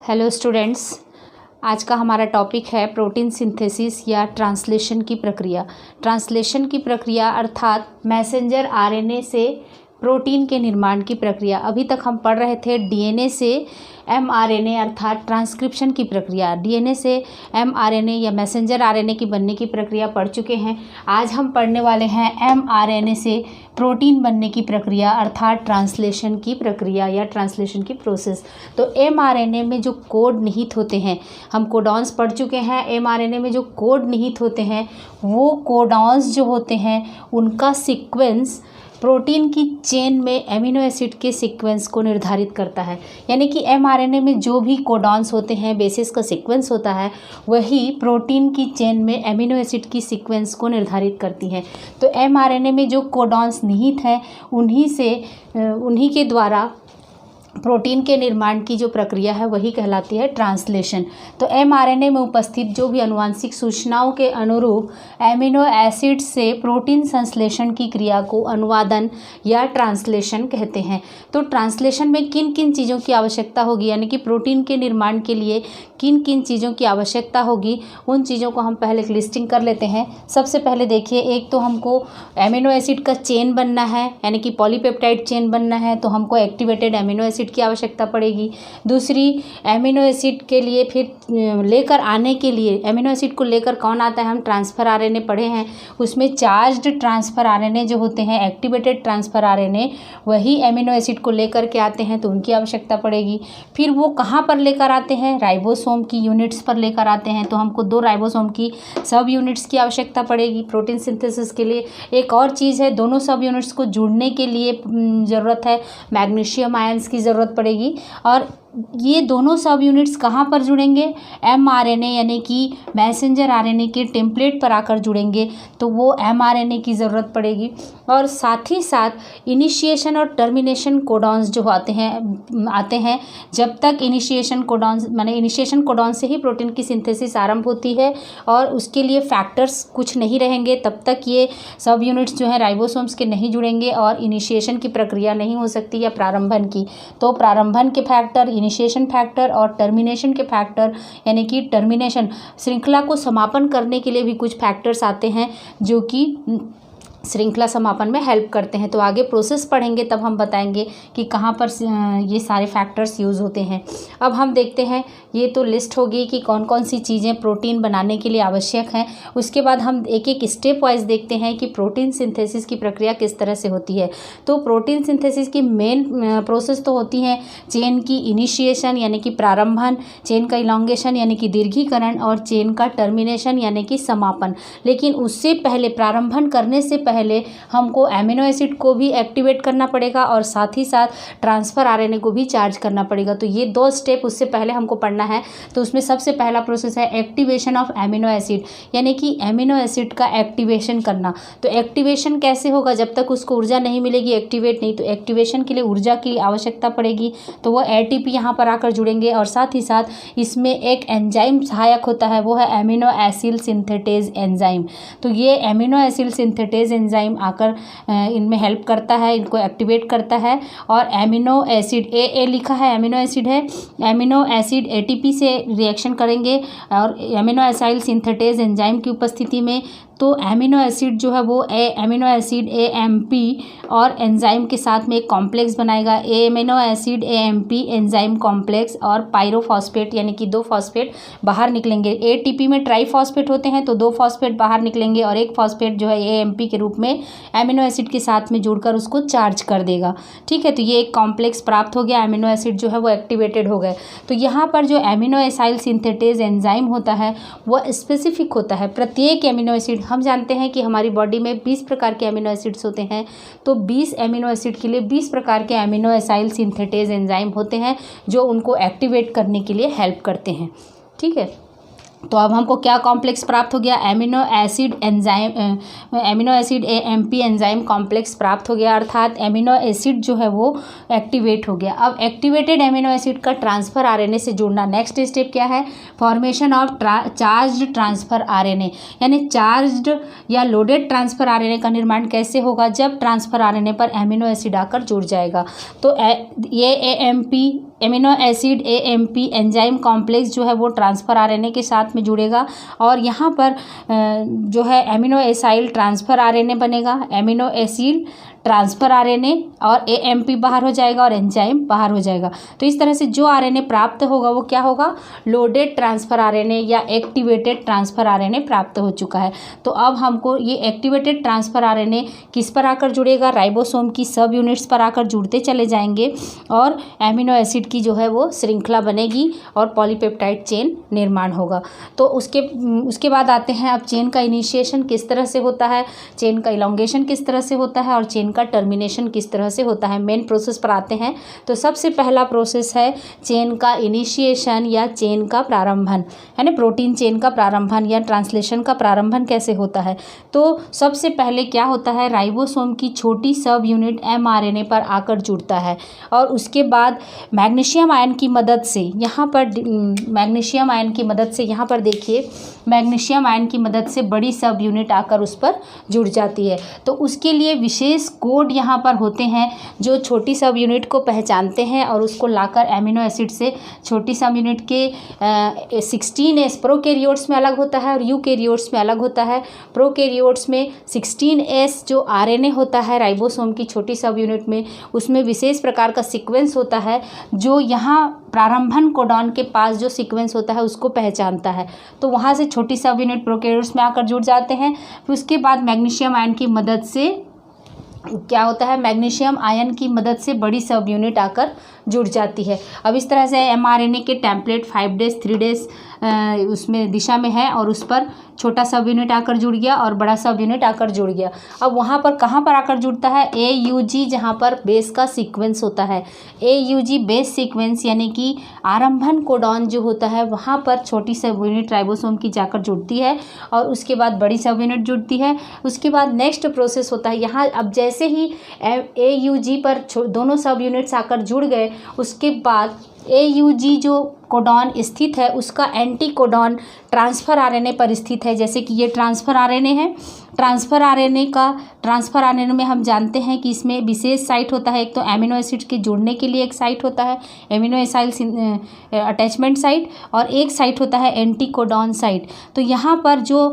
Hello students, आज का हमारा टॉपिक है प्रोटीन सिंथेसिस या ट्रांसलेशन की प्रक्रिया। ट्रांसलेशन की प्रक्रिया अर्थात मैसेंजर आरएनए से प्रोटीन के निर्माण की प्रक्रिया। अभी तक हम पढ़ रहे थे डीएनए से एमआरएनए अर्थात ट्रांसक्रिप्शन की प्रक्रिया। डीएनए से एमआरएनए या मैसेंजर आरएनए की बनने की प्रक्रिया पढ़ चुके हैं। आज हम पढ़ने वाले हैं एमआरएनए से प्रोटीन बनने की प्रक्रिया अर्थात ट्रांसलेशन की प्रक्रिया या ट्रांसलेशन की प्रोसेस। तो एमआरएनए में जो कोड निहित होते हैं, हम कोडॉन्स पढ़ चुके हैं। एमआरएनए में जो कोड निहित होते हैं वो कोडॉन्स जो होते हैं उनका सीक्वेंस प्रोटीन की चेन में एमिनो एसिड के सीक्वेंस को निर्धारित करता है। यानी कि एमआरएनए में जो भी कोडॉन्स होते हैं, बेसिस का सीक्वेंस होता है, वही प्रोटीन की चेन में एमिनो एसिड की सीक्वेंस को निर्धारित करती हैं। तो एमआरएनए में जो कोडॉन्स निहित हैं उन्हीं के द्वारा प्रोटीन के निर्माण की जो प्रक्रिया है वही कहलाती है ट्रांसलेशन। तो एमआरएनए में उपस्थित जो भी आनुवांशिक सूचनाओं के अनुरूप एमिनो एसिड से प्रोटीन संश्लेषण की क्रिया को अनुवादन या ट्रांसलेशन कहते हैं। तो ट्रांसलेशन में किन किन चीज़ों की आवश्यकता होगी, यानी कि प्रोटीन के निर्माण के लिए किन किन चीज़ों की आवश्यकता होगी, उन चीज़ों को हम पहले लिस्टिंग कर लेते हैं। सबसे पहले देखिए, एक तो हमको एमिनो एसिड का चेन बनना है, यानी कि पॉलीपेप्टाइड चेन बनना है, तो हमको एक्टिवेटेड एमिनो एसिड की आवश्यकता पड़ेगी। दूसरी, एमिनो एसिड के लिए फिर लेकर आने के लिए एमिनो एसिड को लेकर कौन आता है, हम ट्रांसफर आरएनए पढ़े हैं, उसमें चार्ज्ड ट्रांसफर आरएनए जो होते हैं, एक्टिवेटेड ट्रांसफर आरएनए, वही एमिनो एसिड को लेकर के आते हैं, तो उनकी आवश्यकता पड़ेगी। फिर वो कहाँ पर लेकर आते हैं, राइबोसोम की यूनिट्स पर लेकर आते हैं, तो हमको 2 राइबोसोम की सब यूनिट्स की आवश्यकता पड़ेगी प्रोटीन सिंथेसिस के लिए। एक और चीज़ है, दोनों सब यूनिट्स को जुड़ने के लिए ज़रूरत है मैग्नीशियम आयंस की ज़रूरत पड़ेगी। और ये दोनों सब यूनिट्स कहाँ पर जुड़ेंगे, एमआरएनए यानी कि मैसेंजर आरएनए के टेम्पलेट पर आकर जुड़ेंगे, तो वो एमआरएनए की ज़रूरत पड़ेगी। और साथ ही साथ इनिशिएशन और टर्मिनेशन कोडॉन्स जो आते हैं जब तक इनिशिएशन कोडॉन्स माने इनिशिएशन कोडॉन से ही प्रोटीन की सिंथेसिस आरंभ होती है और उसके लिए फैक्टर्स कुछ नहीं रहेंगे, तब तक ये सब यूनिट्स जो हैं राइबोसोम्स के नहीं जुड़ेंगे और इनिशिएशन की प्रक्रिया नहीं हो सकती या प्रारंभन की। तो प्रारंभन के फैक्टर, इनिशिएशन फैक्टर और टर्मिनेशन के फैक्टर, यानी कि टर्मिनेशन श्रृंखला को समापन करने के लिए भी कुछ फैक्टर्स आते हैं जो कि श्रृंखला समापन में हेल्प करते हैं। तो आगे प्रोसेस पढ़ेंगे तब हम बताएंगे कि कहाँ पर ये सारे फैक्टर्स यूज़ होते हैं। अब हम देखते हैं, ये तो लिस्ट होगी कि कौन कौन सी चीज़ें प्रोटीन बनाने के लिए आवश्यक हैं। उसके बाद हम एक एक स्टेप वाइज देखते हैं कि प्रोटीन सिंथेसिस की प्रक्रिया किस तरह से होती है। तो प्रोटीन सिंथेसिस की मेन प्रोसेस तो होती हैं चेन की इनिशिएशन यानी कि प्रारंभन, चेन का इलॉन्गेशन यानी कि दीर्घीकरण और चेन का टर्मिनेशन यानी कि समापन। लेकिन उससे पहले, प्रारंभन करने से पहले हमको एमिनो एसिड को भी एक्टिवेट करना पड़ेगा और साथ ही साथ ट्रांसफर आरएनए को भी चार्ज करना पड़ेगा। तो ये 2 स्टेप उससे पहले हमको पढ़ना है। तो उसमें सबसे पहला प्रोसेस है एक्टिवेशन ऑफ एमिनो एसिड, यानी कि एमिनो एसिड का एक्टिवेशन करना। तो एक्टिवेशन कैसे होगा, जब तक उसको ऊर्जा नहीं मिलेगी एक्टिवेट नहीं, तो एक्टिवेशन के लिए ऊर्जा की आवश्यकता पड़ेगी, तो वो एटीपी यहाँ पर आकर जुड़ेंगे। और साथ ही साथ इसमें एक एंजाइम सहायक होता है, वो है एमिनो एसिड सिंथेटेज एंजाइम। तो ये एमिनो एसिड सिंथेटेज एंजाइम आकर इनमें हेल्प करता है, इनको एक्टिवेट करता है। और एमिनो एसिड ए लिखा है, एमिनो एसिड है, एमिनो एसिड एटीपी से रिएक्शन करेंगे और एमिनो एसाइल सिंथेटेज एंजाइम की उपस्थिति में। तो एमिनो एसिड जो है वो एमिनो एसिड एएमपी और एंजाइम के साथ में एक कॉम्प्लेक्स बनाएगा, amino acid AMP enzyme complex, और पायरोफॉस्फेट यानी कि 2 फॉस्फेट बाहर निकलेंगे। एटीपी में ट्राइफॉस्फेट होते हैं तो 2 फॉस्फेट बाहर निकलेंगे और एक फॉस्फेट जो है एएमपी के रूप में एमिनो एसिड के साथ में जुड़कर उसको चार्ज कर देगा। ठीक है, तो ये एक कॉम्प्लेक्स प्राप्त हो गया, एमिनो एसिड जो है वो एक्टिवेटेड हो गए। तो यहाँ पर जो एमिनो एसाइल सिंथेटेज एंजाइम होता है वह स्पेसिफिक होता है। प्रत्येक एमिनो एसिड, हम जानते हैं कि हमारी बॉडी में 20 प्रकार के एमिनो एसिड्स होते हैं, तो 20 एमिनो एसिड के लिए 20 प्रकार के एमिनो एसाइल सिंथेटेज एंजाइम होते हैं जो उनको एक्टिवेट करने के लिए हेल्प करते हैं। ठीक है, तो अब हमको क्या कॉम्प्लेक्स प्राप्त हो गया, amino acid AMP enzyme complex प्राप्त हो गया, अर्थात एमिनो एसिड जो है वो एक्टिवेट हो गया। अब एक्टिवेटेड एमिनो एसिड का ट्रांसफर आरएनए से जुड़ना, नेक्स्ट स्टेप क्या है, formation of charged transfer RNA, यानी चार्ज्ड या लोडेड ट्रांसफर आरएनए का निर्माण कैसे होगा, जब ट्रांसफर आरएनए पर एमिनो एसिड आकर जुड़ जाएगा। तो ये AMP amino acid AMP enzyme complex जो है वो ट्रांसफ़र RNA के साथ में जुड़ेगा और यहाँ पर जो है एमिनो एसाइल ट्रांसफ़र RNA बनेगा, एमिनो एसिड ट्रांसफ़र RNA और AMP बाहर हो जाएगा और एंजाइम बाहर हो जाएगा। तो इस तरह से जो RNA प्राप्त होगा वो क्या होगा, लोडेड ट्रांसफ़र RNA या एक्टिवेटेड ट्रांसफ़र RNA प्राप्त हो चुका है। तो अब हमको ये एक्टिवेटेड ट्रांसफ़र RNA किस पर आकर जुड़ेगा, राइबोसोम की सब यूनिट्स पर आकर जुड़ते चले जाएंगे और एमिनो एसिड की जो है वो श्रृंखला बनेगी और पॉलीपेप्टाइड चेन निर्माण होगा। तो उसके बाद आते हैं अब चेन का इनिशिएशन किस तरह से होता है, चेन का इलॉन्गेशन किस तरह से होता है और चेन का टर्मिनेशन किस तरह से होता है। मेन प्रोसेस पर आते हैं। तो सबसे पहला प्रोसेस है चेन का इनिशिएशन या चेन का प्रारंभन, है ना, प्रोटीन चेन का प्रारंभन या ट्रांसलेशन का प्रारंभन कैसे होता है। तो सबसे पहले क्या होता है, राइबोसोम की छोटी सब यूनिट mRNA पर आकर जुड़ता है और उसके बाद मैग्नीशियम आयन की मदद से यहाँ पर देखिए मैग्नीशियम आयन की मदद से बड़ी सब यूनिट आकर उस पर जुड़ जाती है। तो उसके लिए विशेष कोड यहाँ पर होते हैं जो छोटी सब यूनिट को पहचानते हैं और उसको लाकर एमिनो एसिड से छोटी सब यूनिट के 16S प्रोकैरियोट्स में अलग होता है और यूकैरियोट्स में अलग होता है। प्रोकैरियोट्स में 16S जो RNA होता है राइबोसोम की छोटी सब यूनिट में, उसमें विशेष प्रकार का सीक्वेंस होता है जो यहाँ प्रारंभन कोडॉन के पास जो सीक्वेंस होता है उसको पहचानता है। तो वहाँ से छोटी सब यूनिट प्रोकैरियोट्स में आकर जुड़ जाते हैं। फिर उसके बाद मैग्नीशियम आयन की मदद से क्या होता है, मैग्नीशियम आयन की मदद से बड़ी सब यूनिट आकर जुड़ जाती है। अब इस तरह से mRNA के टेम्पलेट 5 डेज 3 डेज उसमें दिशा में है और उस पर छोटा सब यूनिट आकर जुड़ गया और बड़ा सब यूनिट आकर जुड़ गया। अब वहाँ पर कहाँ पर आकर जुड़ता है, AUG जहाँ पर बेस का सीक्वेंस होता है। AUG बेस सीक्वेंस यानी कि आरंभन कोडॉन जो होता है वहाँ पर छोटी सब यूनिट राइबोसोम की जाकर जुड़ती है और उसके बाद बड़ी सब यूनिट जुड़ती है। उसके बाद नेक्स्ट प्रोसेस होता है यहाँ, अब जैसे ही AUG पर दोनों सब यूनिट्स आकर जुड़ गए उसके बाद AUG जो कोडॉन स्थित है उसका एंटी कोडॉन ट्रांसफ़र RNA पर स्थित है। जैसे कि ये ट्रांसफ़र RNA है, ट्रांसफ़र RNA में हम जानते हैं कि इसमें विशेष साइट होता है। एक तो एमिनो एसिड के जुड़ने के लिए एक साइट होता है एमिनो एसाइल अटैचमेंट साइट और एक साइट होता है एंटी कोडॉन साइट। तो यहाँ पर जो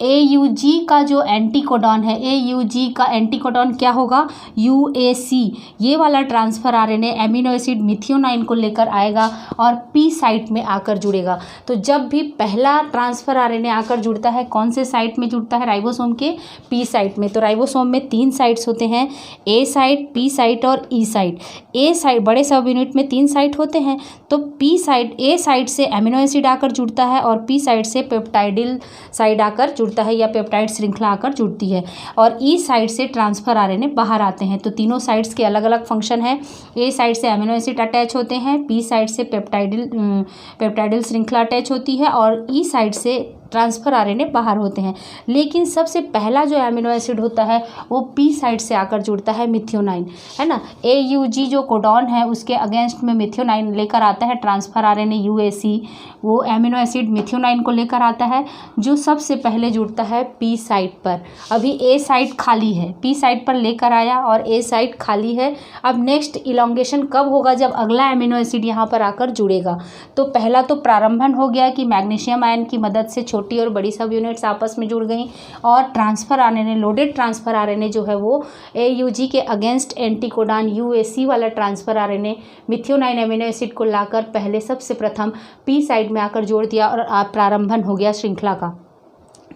AUG का जो एंटी कोडॉन है, AUG का एंटी कोडॉन क्या होगा, UAC, ये वाला transfer RNA amino acid methionine को लेकर आएगा और P साइट में आकर जुड़ेगा। तो जब भी पहला ट्रांसफ़र RNA आकर जुड़ता है कौन से साइट में जुड़ता है, राइबोसोम के P साइट में। तो राइबोसोम में 3 साइट्स होते हैं, A साइट, P साइट और E साइट। A साइट बड़े सब यूनिट में 3 साइट होते हैं। तो P साइट, A साइट से एमिनो एसिड आकर जुड़ता है और P साइट से पेप्टाइडिल साइड आकर जुड़ता है या पेप्टाइड श्रृंखला आकर जुड़ती है और E साइट से ट्रांसफ़र RNA बाहर आते हैं। तो तीनों साइट्स के अलग अलग फंक्शन है। A साइट से एमिनो एसिड अटैच होते हैं, P साइट से पेप्टाइडिल श्रृंखला अटैच होती है और E साइट से ट्रांसफ़र RNA बाहर होते हैं। लेकिन सबसे पहला जो एमिनो एसिड होता है वो P साइट से आकर जुड़ता है मिथियोनाइन, है ना। AUG जो कोडॉन है उसके अगेंस्ट में मिथियोनाइन लेकर आता है ट्रांसफ़र RNA UAC, वो एमिनो एसिड मिथियोनाइन को लेकर आता है जो सबसे पहले जुड़ता है P साइट पर। अभी A साइट खाली है, P साइट पर लेकर आया और A साइट खाली है। अब नेक्स्ट इलॉन्गेशन कब होगा, जब अगला एमिनो एसिड यहाँ पर आकर जुड़ेगा। तो पहला तो प्रारंभन हो गया कि मैग्नीशियम आयन की मदद से छोटी और बड़ी सब यूनिट्स आपस में जुड़ गई और transfer RNA, loaded transfer RNA जो है वो AUG के अगेंस्ट एंटी कोडॉन UAC वाला transfer RNA methionine amino acid को लाकर पहले सबसे प्रथम P साइट में आकर जोड़ दिया और प्रारंभन हो गया श्रृंखला का।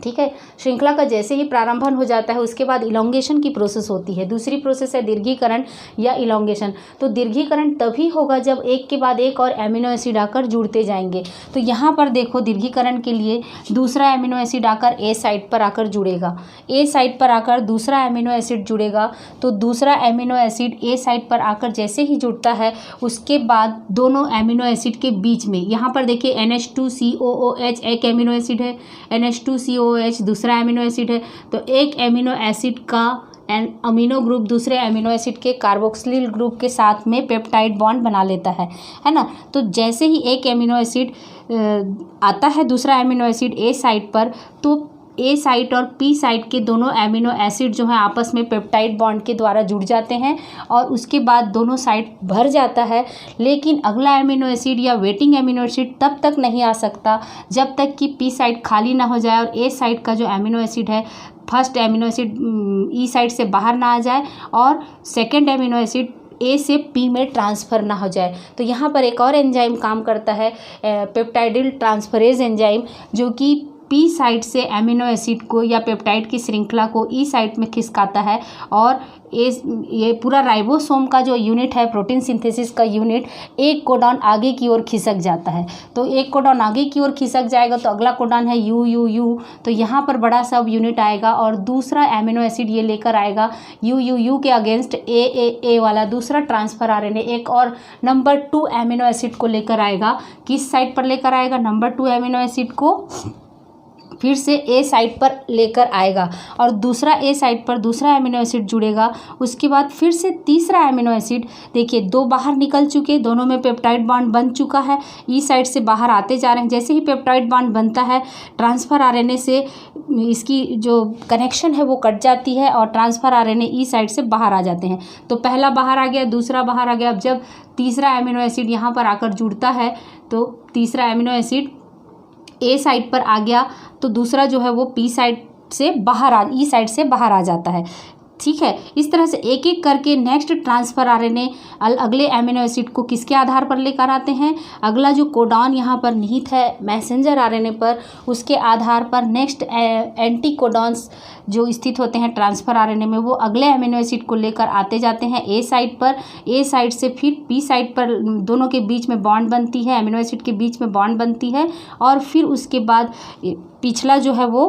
ठीक है, श्रृंखला का जैसे ही प्रारंभन हो जाता है उसके बाद इलॉन्गेशन की प्रोसेस होती है। दूसरी प्रोसेस है दीर्घीकरण या इलॉन्गेशन। तो दीर्घीकरण तभी होगा जब एक के बाद एक और एमिनो एसिड आकर जुड़ते जाएंगे। तो यहाँ पर देखो दीर्घीकरण के लिए दूसरा एमिनो एसिड आकर A साइट पर आकर जुड़ेगा, A साइट पर आकर दूसरा एमिनो एसिड जुड़ेगा। तो दूसरा एमिनो एसिड A साइट पर आकर जैसे ही जुड़ता है उसके बाद दोनों एमिनो एसिड के बीच में यहाँ पर देखिए NH2COOH एक एमिनो एसिड है, NH2COOH दूसरा एमिनो एसिड है। तो एक एमिनो एसिड का अमीनो ग्रुप दूसरे एमिनो एसिड के कार्बोक्सिलिल ग्रुप के साथ में पेप्टाइड बॉन्ड बना लेता है ना। तो जैसे ही एक एमिनो एसिड आता है दूसरा एमिनो एसिड A साइट पर, तो ए साइट और पी साइट के दोनों एमिनो एसिड जो हैं आपस में पेप्टाइड बॉन्ड के द्वारा जुड़ जाते हैं और उसके बाद दोनों साइट भर जाता है। लेकिन अगला एमिनो एसिड या वेटिंग एमिनो एसिड तब तक नहीं आ सकता जब तक कि पी साइट खाली ना हो जाए और ए साइट का जो एमिनो एसिड है, फर्स्ट एमिनो एसिड ई साइट से बाहर ना आ जाए और सेकेंड एमिनो एसिड ए से पी में ट्रांसफ़र ना हो जाए। तो यहाँ पर एक और एंजाइम काम करता है, पेप्टाइडिल ट्रांसफरेज एंजाइम, जो कि पी साइट से एमिनो एसिड को या पेप्टाइड की श्रृंखला को ई साइट में खिसकाता है और ये पूरा राइबोसोम का जो यूनिट है, प्रोटीन सिंथेसिस का यूनिट, एक कोडॉन आगे की ओर खिसक जाता है। तो एक कोडॉन आगे की ओर खिसक जाएगा तो अगला कोडॉन है यू यू यू, तो यहाँ पर बड़ा सब यूनिट आएगा और दूसरा एमिनो एसिड ये लेकर आएगा यू यू यू के अगेंस्ट ए वाला दूसरा ट्रांसफर आरएनए एक और नंबर 2 एमिनो एसिड को लेकर आएगा। किस साइट पर लेकर आएगा? नंबर 2 एमिनो एसिड को फिर से ए साइट पर लेकर आएगा और दूसरा ए साइट पर दूसरा एमिनो एसिड जुड़ेगा। उसके बाद फिर से तीसरा एमिनो एसिड, देखिए 2 बाहर निकल चुके, दोनों में पेप्टाइड बॉन्ड बन चुका है, ई साइट से बाहर आते जा रहे हैं। जैसे ही पेप्टाइड बॉन्ड बनता है, ट्रांसफ़र आरएनए से इसकी जो कनेक्शन है वो कट जाती है और ट्रांसफ़र आरएनए ई साइट से बाहर आ जाते हैं। तो पहला बाहर आ गया, दूसरा बाहर आ गया। अब जब तीसरा एमिनो एसिड यहाँ पर आकर जुड़ता है तो तीसरा एमिनो एसिड ए साइट पर आ गया तो दूसरा जो है वो पी साइट से बाहर ई साइट से बाहर आ जाता है। ठीक है, इस तरह से एक एक करके नेक्स्ट ट्रांसफ़र आरएनए अगले एमिनो एसिड को किसके आधार पर लेकर आते हैं? अगला जो कोडॉन यहाँ पर निहित है मैसेंजर आरएनए पर, उसके आधार पर नेक्स्ट एंटी कोडॉन्स जो स्थित होते हैं ट्रांसफ़र आरएनए में, वो अगले एमिनो एसिड को लेकर आते जाते हैं ए साइट पर। ए साइट से फिर पी साइट पर दोनों के बीच में बॉन्ड बनती है, एमिनो एसिड के बीच में बॉन्ड बनती है और फिर उसके बाद पिछला जो है वो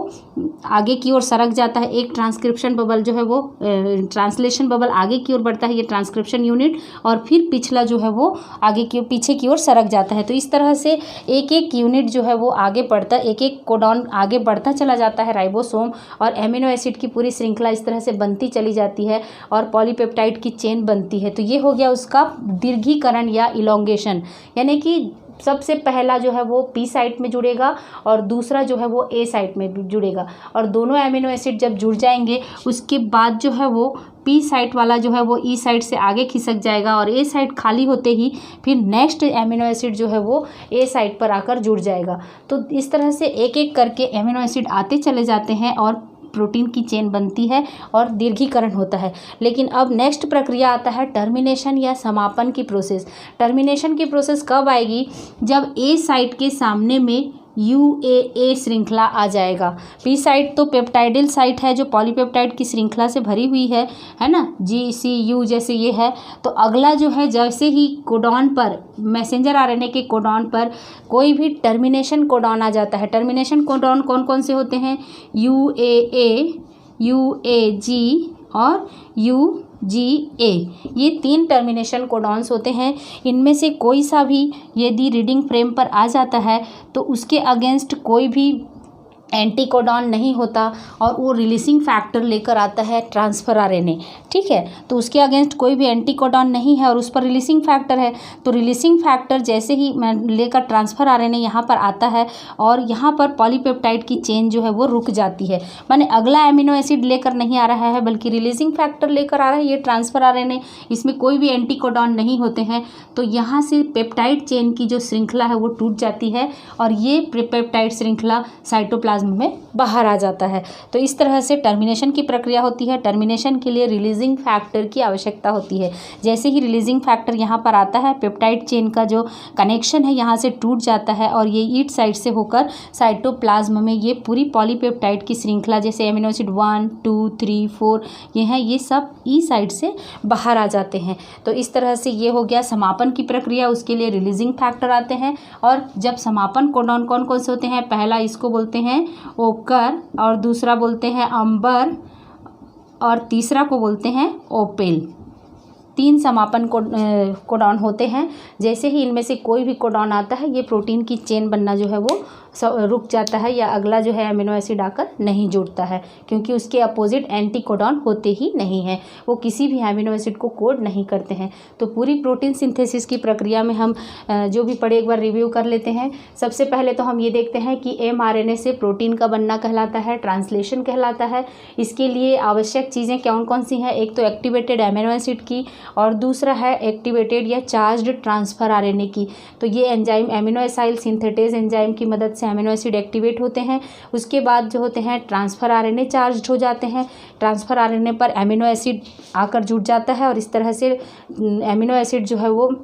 आगे की ओर सरक जाता है। एक ट्रांसक्रिप्शन बबल जो है वो ट्रांसलेशन बबल आगे की ओर बढ़ता है, ये ट्रांसक्रिप्शन यूनिट, और फिर पिछला जो है वो आगे की पीछे की ओर सरक जाता है। तो इस तरह से एक एक यूनिट जो है वो आगे बढ़ता, एक एक कोडॉन आगे बढ़ता चला जाता है राइबोसोम, और एमिनो एसिड की पूरी श्रृंखला इस तरह से बनती चली जाती है और पॉलीपेप्टाइड की चेन बनती है। तो ये हो गया उसका दीर्घीकरण या इलोंगेशन, यानी कि सबसे पहला जो है वो पी साइट में जुड़ेगा और दूसरा जो है वो ए साइट में जुड़ेगा, और दोनों एमिनो एसिड जब जुड़ जाएंगे उसके बाद जो है वो पी साइट वाला जो है वो ई साइट से आगे खिसक जाएगा और ए साइट खाली होते ही फिर नेक्स्ट एमिनो एसिड जो है वो ए साइट पर आकर जुड़ जाएगा। तो इस तरह से एक एक करके एमिनो एसिड आते चले जाते हैं और प्रोटीन की चेन बनती है और दीर्घीकरण होता है। लेकिन अब नेक्स्ट प्रक्रिया आता है टर्मिनेशन या समापन की प्रोसेस। टर्मिनेशन की प्रोसेस कब आएगी? जब ए साइट के सामने में UAA श्रृंखला आ जाएगा। पी साइट तो पेप्टाइडिल साइट है जो पॉलीपेप्टाइड की श्रृंखला से भरी हुई है ना, GCU जैसे ये है। तो अगला जो है, जैसे ही कोडॉन पर, मैसेंजर आरएनए के कोडॉन पर कोई भी टर्मिनेशन कोडॉन आ जाता है। टर्मिनेशन कोडॉन कौन कौन से होते हैं? UAA, UAG और UGA, ये 3 टर्मिनेशन कोडॉन्स होते हैं। इनमें से कोई सा भी यदि रीडिंग फ्रेम पर आ जाता है तो उसके अगेंस्ट कोई भी एंटी कोडॉन नहीं होता और वो रिलीजिंग फैक्टर लेकर आता है ट्रांसफ़र आरएनए। ठीक है, तो उसके अगेंस्ट कोई भी एंटी कोडॉन नहीं है और उस पर रिलीजिंग फैक्टर है। तो रिलीजिंग फैक्टर जैसे ही लेकर ट्रांसफ़र आरएनए यहाँ पर आता है और यहाँ पर पॉलीपेप्टाइड की चेन जो है वो रुक जाती है, माने अगला एमिनो एसिड लेकर नहीं आ रहा है बल्कि रिलीजिंग फैक्टर लेकर आ रहा है ये ट्रांसफ़र आरएनए, इसमें कोई भी एंटी कोडॉन नहीं होते हैं। तो यहाँ से पेप्टाइड चेन की जो श्रृंखला है वो टूट जाती है और ये पेप्टाइड श्रृंखला साइटोप्लाज्म में बाहर आ जाता है। तो इस तरह से टर्मिनेशन की प्रक्रिया होती है। टर्मिनेशन के लिए रिलीजिंग फैक्टर की आवश्यकता होती है। जैसे ही रिलीजिंग फैक्टर यहाँ पर आता है, पेप्टाइड चेन का जो कनेक्शन है यहाँ से टूट जाता है और ये ईट साइड से होकर साइटोप्लाज्म में ये पूरी पॉलीपेप्टाइड की श्रृंखला, जैसे एमिनो एसिड 1, 2, 3, 4 ये हैं, ये सब ई साइड से बाहर आ जाते हैं। तो इस तरह से ये हो गया समापन की प्रक्रिया, उसके लिए रिलीजिंग फैक्टर आते हैं। और जब समापन कोडॉन कौन कौन से होते हैं? पहला इसको बोलते हैं ओकर और दूसरा बोलते हैं अंबर और तीसरा को बोलते हैं ओपेल। 3 समापन कोडॉन होते हैं। जैसे ही इनमें से कोई भी कोडॉन आता है, ये प्रोटीन की चेन बनना जो है वो रुक जाता है, या अगला जो है अमीनो एसिड आकर नहीं जुड़ता है, क्योंकि उसके अपोजिट एंटी कोडॉन होते ही नहीं हैं, वो किसी भी अमीनो एसिड को कोड नहीं करते हैं। तो पूरी प्रोटीन सिंथेसिस की प्रक्रिया में हम जो भी पढ़े एक बार रिव्यू कर लेते हैं। सबसे पहले तो हम ये देखते हैं कि mRNA से प्रोटीन का बनना कहलाता है, ट्रांसलेशन कहलाता है। इसके लिए आवश्यक चीज़ें कौन कौन सी हैं? एक तो एक्टिवेटेड अमीनो एसिड की, और दूसरा है एक्टिवेटेड या चार्ज्ड ट्रांसफर RNA की। तो ये enzyme amino acyl synthetase enzyme की मदद से अमीनो एसिड एक्टिवेट होते हैं। उसके बाद जो होते हैं ट्रांसफर RNA चार्ज्ड हो जाते हैं। ट्रांसफर RNA पर अमीनो एसिड आकर जुड़ जाता है, और इस तरह से अमीनो एसिड जो है वो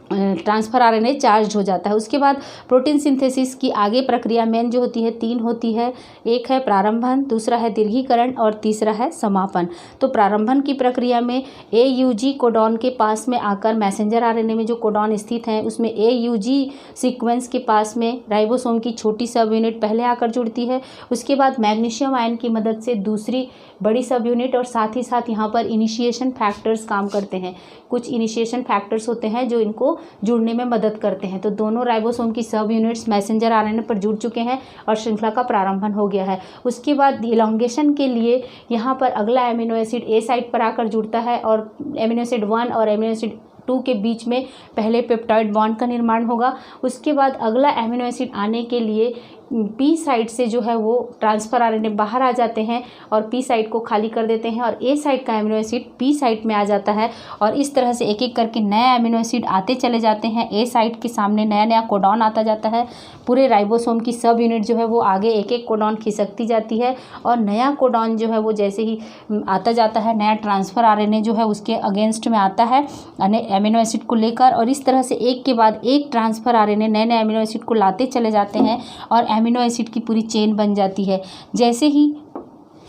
ट्रांसफर RNA चार्ज हो जाता है। उसके बाद प्रोटीन सिंथेसिस की आगे प्रक्रिया मेन जो होती है 3 होती है। एक है प्रारंभन, दूसरा है दीर्घीकरण, और तीसरा है समापन। तो प्रारंभन की प्रक्रिया में AUG कोडॉन के पास में आकर मैसेंजर RNA में जो कोडॉन स्थित हैं उसमें AUG सीक्वेंस के पास में राइबोसोम की छोटी सब यूनिट पहले आकर जुड़ती है। उसके बाद मैग्नीशियम आयन की मदद से दूसरी बड़ी सब यूनिट, और साथ ही साथ यहाँ पर इनिशिएशन फैक्टर्स काम करते हैं। कुछ इनिशिएशन फैक्टर्स होते हैं जो इनको जुड़ने में मदद करते हैं। तो दोनों राइबोसोम की सब यूनिट्स मैसेंजर RNA पर जुड़ चुके हैं और श्रृंखला का प्रारंभन हो गया है। उसके बाद इलॉन्गेशन के लिए यहाँ पर अगला एमिनो एसिड A साइट पर आकर जुड़ता है, और एमिनो एसिड 1 और एमिनो एसिड 2 के बीच में पहले पेप्टाइड बॉन्ड का निर्माण होगा। उसके बाद अगला एमिनो एसिड आने के लिए P साइट से जो है वो ट्रांसफर RNA बाहर आ जाते हैं और P साइट को खाली कर देते हैं, और A साइट का एमिनो एसिड P साइट में आ जाता है। और इस तरह से एक एक करके नए एमिनो एसिड आते चले जाते हैं। A साइट के सामने नया नया कोडॉन आता जाता है। पूरे राइबोसोम की सब यूनिट जो है वो आगे एक एक कोडॉन खिसकती जाती है, और नया कोडॉन जो है वो जैसे ही आता जाता है, नया ट्रांसफर RNA जो है उसके अगेंस्ट में आता है एमिनो एसिड को लेकर, और इस तरह से एक के बाद एक ट्रांसफर RNA नए नए एमिनो एसिड को लाते चले जाते हैं, और एमिनो एसिड की पूरी चेन बन जाती है। जैसे ही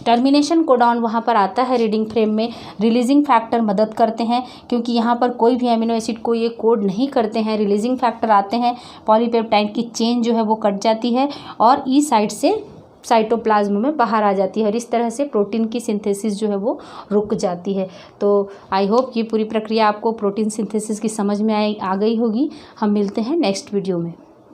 टर्मिनेशन कोडॉन वहाँ पर आता है रीडिंग फ्रेम में, रिलीजिंग फैक्टर मदद करते हैं, क्योंकि यहाँ पर कोई भी एमिनो एसिड को ये कोड नहीं करते हैं। रिलीजिंग फैक्टर आते हैं, पॉलीपेप्टाइड की चेन जो है वो कट जाती है और ई साइड से साइटोप्लाज्म में बाहर आ जाती है, और इस तरह से प्रोटीन की सिंथेसिस जो है वो रुक जाती है। तो आई होप ये पूरी प्रक्रिया आपको प्रोटीन सिंथेसिस की समझ में आ गई होगी। हम मिलते हैं नेक्स्ट वीडियो में।